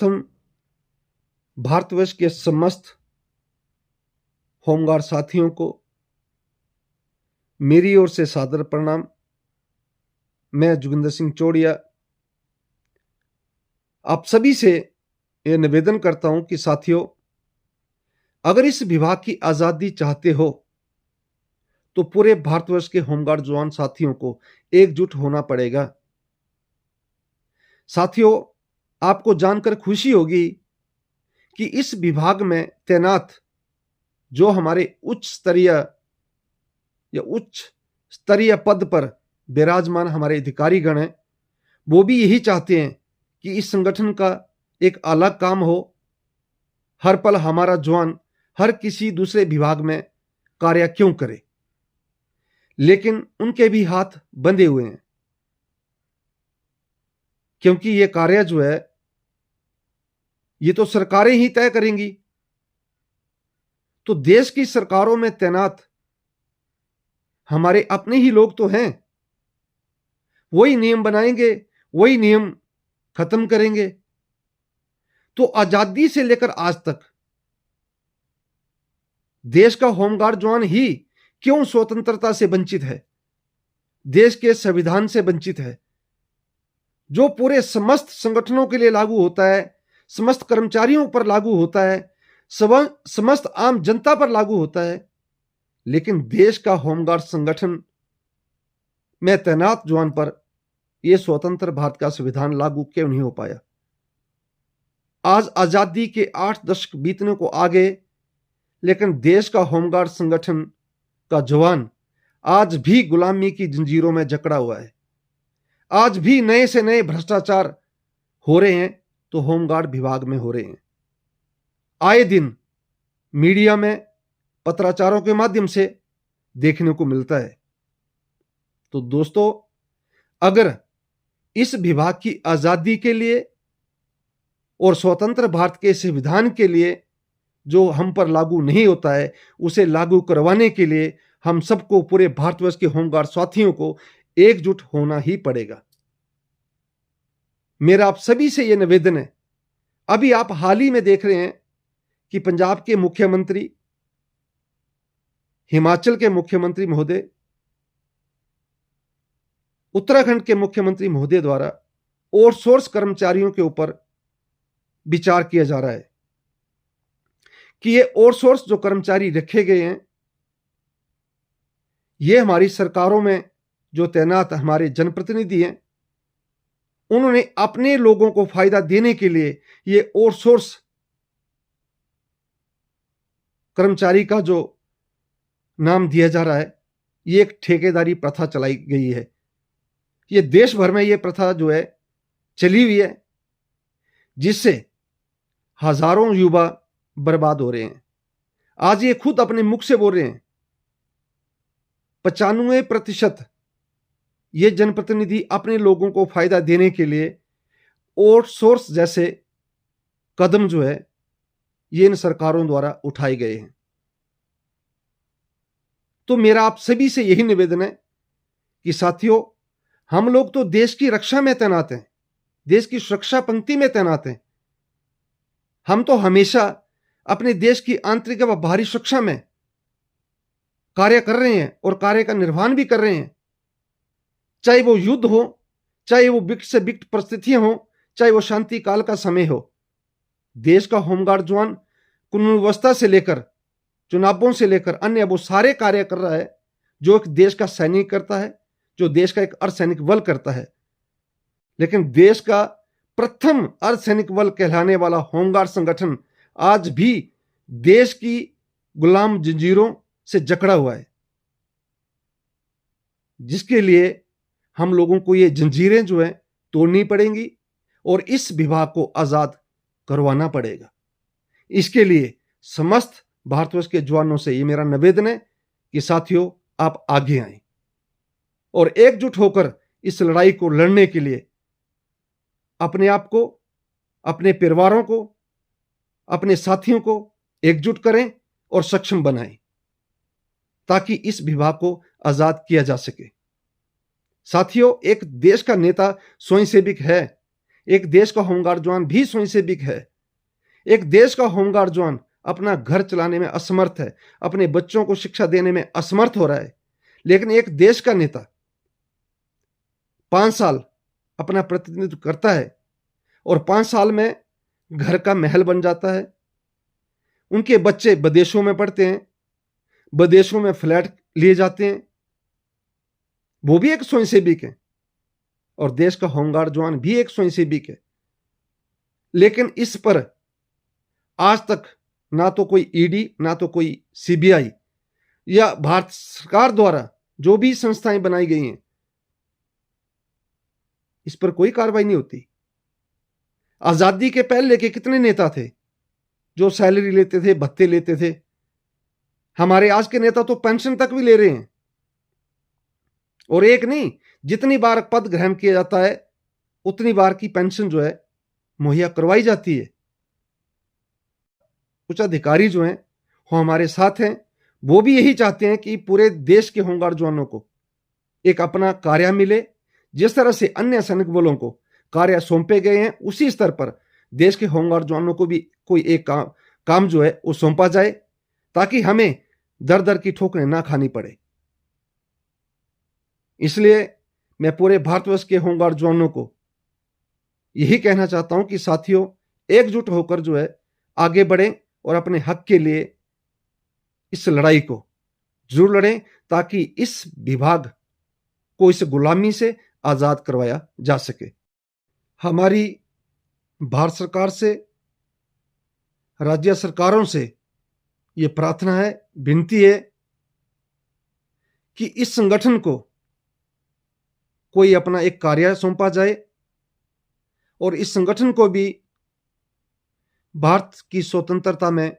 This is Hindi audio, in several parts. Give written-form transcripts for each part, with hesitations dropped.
प्रथम भारतवर्ष के समस्त होमगार्ड साथियों को मेरी ओर से सादर प्रणाम। मैं जोगिंदर सिंह चौड़िया आप सभी से यह निवेदन करता हूं कि साथियों, अगर इस विभाग की आजादी चाहते हो तो पूरे भारतवर्ष के होमगार्ड जवान साथियों को एकजुट होना पड़ेगा। साथियों, आपको जानकर खुशी होगी कि इस विभाग में तैनात जो हमारे उच्च स्तरीय पद पर विराजमान हमारे अधिकारीगण हैं, वो भी यही चाहते हैं कि इस संगठन का एक अलग काम हो। हर पल हमारा जवान हर किसी दूसरे विभाग में कार्य क्यों करे, लेकिन उनके भी हाथ बंधे हुए हैं, क्योंकि ये कार्य जो है ये तो सरकारें ही तय करेंगी। तो देश की सरकारों में तैनात हमारे अपने ही लोग तो हैं, वही नियम बनाएंगे, वही नियम खत्म करेंगे। तो आजादी से लेकर आज तक देश का होमगार्ड जवान ही क्यों स्वतंत्रता से वंचित है, देश के संविधान से वंचित है, जो पूरे समस्त संगठनों के लिए लागू होता है, समस्त कर्मचारियों पर लागू होता है, समस्त आम जनता पर लागू होता है। लेकिन देश का होमगार्ड संगठन में तैनात जवान पर यह स्वतंत्र भारत का संविधान लागू क्यों नहीं हो पाया। आज आजादी के 8 दशक बीतने को आ गए, लेकिन देश का होमगार्ड संगठन का जवान आज भी गुलामी की जंजीरों में जकड़ा हुआ है। आज भी नए से नए भ्रष्टाचार हो रहे हैं, तो होमगार्ड विभाग में हो रहे हैं। आए दिन मीडिया में पत्राचारों के माध्यम से देखने को मिलता है। तो दोस्तों, अगर इस विभाग की आजादी के लिए और स्वतंत्र भारत के संविधान के लिए जो हम पर लागू नहीं होता है, उसे लागू करवाने के लिए हम सबको, पूरे भारतवर्ष के होमगार्ड साथियों को एकजुट होना ही पड़ेगा। मेरा आप सभी से यह निवेदन है, अभी आप हाल ही में देख रहे हैं कि पंजाब के मुख्यमंत्री, हिमाचल के मुख्यमंत्री महोदय, उत्तराखंड के मुख्यमंत्री महोदय द्वारा आउटसोर्स कर्मचारियों के ऊपर विचार किया जा रहा है कि ये आउटसोर्स जो कर्मचारी रखे गए हैं, ये हमारी सरकारों में जो तैनात हमारे जनप्रतिनिधि हैं, उन्होंने अपने लोगों को फायदा देने के लिए ये आउटसोर्स कर्मचारी का जो नाम दिया जा रहा है, ये एक ठेकेदारी प्रथा चलाई गई है। ये देश भर में ये प्रथा जो है चली हुई है, जिससे हजारों युवा बर्बाद हो रहे हैं। आज ये खुद अपने मुख से बोल रहे हैं, 95% ये जनप्रतिनिधि अपने लोगों को फायदा देने के लिए आउटसोर्स जैसे कदम जो है ये इन सरकारों द्वारा उठाए गए हैं। तो मेरा आप सभी से यही निवेदन है कि साथियों, हम लोग तो देश की रक्षा में तैनात हैं, देश की सुरक्षा पंक्ति में तैनात हैं। हम तो हमेशा अपने देश की आंतरिक व बाहरी सुरक्षा में कार्य कर रहे हैं और कार्य का निर्वहन भी कर रहे हैं। चाहे वो युद्ध हो, चाहे वो विकट से विकट परिस्थितियां हो, चाहे वो शांति काल का समय हो, देश का होमगार्ड जवान कानून व्यवस्था से लेकर चुनावों से लेकर अन्य वो सारे कार्य कर रहा है जो एक देश का सैनिक करता है, जो देश का एक अर्धसैनिक बल करता है। लेकिन देश का प्रथम अर्धसैनिक बल कहलाने वाला होमगार्ड संगठन आज भी देश की गुलाम जंजीरों से जकड़ा हुआ है, जिसके लिए हम लोगों को ये जंजीरें जो है तोड़नी पड़ेंगी और इस विभाग को आजाद करवाना पड़ेगा। इसके लिए समस्त भारतवर्ष के जवानों से ये मेरा निवेदन है कि साथियों, आप आगे आएं और एकजुट होकर इस लड़ाई को लड़ने के लिए अपने आप को, अपने परिवारों को, अपने साथियों को एकजुट करें और सक्षम बनाएं, ताकि इस विभाग को आजाद किया जा सके। साथियों, एक देश का नेता स्वयंसेविक है, एक देश का होमगार्ड जवान भी स्वयंसेविक है। एक देश का होमगार्ड जवान अपना घर चलाने में असमर्थ है, अपने बच्चों को शिक्षा देने में असमर्थ हो रहा है, लेकिन एक देश का नेता 5 साल अपना प्रतिनिधित्व करता है और 5 साल में घर का महल बन जाता है। उनके बच्चे विदेशों में पढ़ते हैं, विदेशों में फ्लैट लिए जाते हैं, वो भी एक स्वयंसेविक है। और देश का होमगार्ड जवान भी एक स्वयंसेविक है। लेकिन इस पर आज तक ना तो कोई ईडी, ना तो कोई सीबीआई या भारत सरकार द्वारा जो भी संस्थाएं बनाई गई हैं, इस पर कोई कार्रवाई नहीं होती। आजादी के पहले के कितने नेता थे जो सैलरी लेते थे, भत्ते लेते थे। हमारे आज के नेता तो पेंशन तक भी ले रहे हैं। और एक नहीं, जितनी बार पद ग्रहण किया जाता है उतनी बार की पेंशन जो है मुहैया करवाई जाती है। कुछ अधिकारी जो हैं वो हमारे साथ हैं, वो भी यही चाहते हैं कि पूरे देश के होमगार्ड जवानों को एक अपना कार्य मिले। जिस तरह से अन्य सैनिक बलों को कार्य सौंपे गए हैं, उसी स्तर पर देश के होमगार्ड जवानों को भी कोई एक काम जो है वो सौंपा जाए, ताकि हमें दर दर की ठोकरें ना खानी पड़े। इसलिए मैं पूरे भारतवर्ष के होमगार्ड जवानों को यही कहना चाहता हूं कि साथियों, एकजुट होकर जो है आगे बढ़ें और अपने हक के लिए इस लड़ाई को जरूर लड़ें, ताकि इस विभाग को इस गुलामी से आजाद करवाया जा सके। हमारी भारत सरकार से, राज्य सरकारों से यह प्रार्थना है, विनती है कि इस संगठन को कोई अपना एक कार्य सौंपा जाए और इस संगठन को भी भारत की स्वतंत्रता में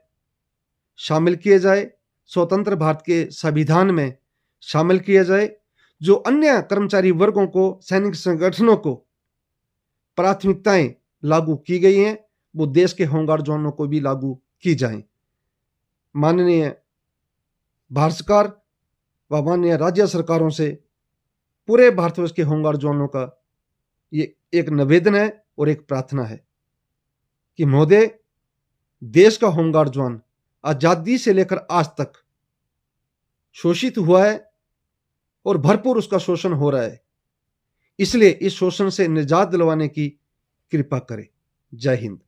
शामिल किया जाए, स्वतंत्र भारत के संविधान में शामिल किया जाए। जो अन्य कर्मचारी वर्गों को, सैनिक संगठनों को प्राथमिकताएं लागू की गई हैं, वो देश के होमगार्ड जवानों को भी लागू की जाएं। माननीय भारत सरकार व माननीय राज्य सरकारों से पूरे भारतवर्ष के होमगार्ड जवानों का ये एक निवेदन है और एक प्रार्थना है कि महोदय, देश का होमगार्ड जवान आजादी से लेकर आज तक शोषित हुआ है और भरपूर उसका शोषण हो रहा है। इसलिए इस शोषण से निजात दिलवाने की कृपा करें। जय हिंद।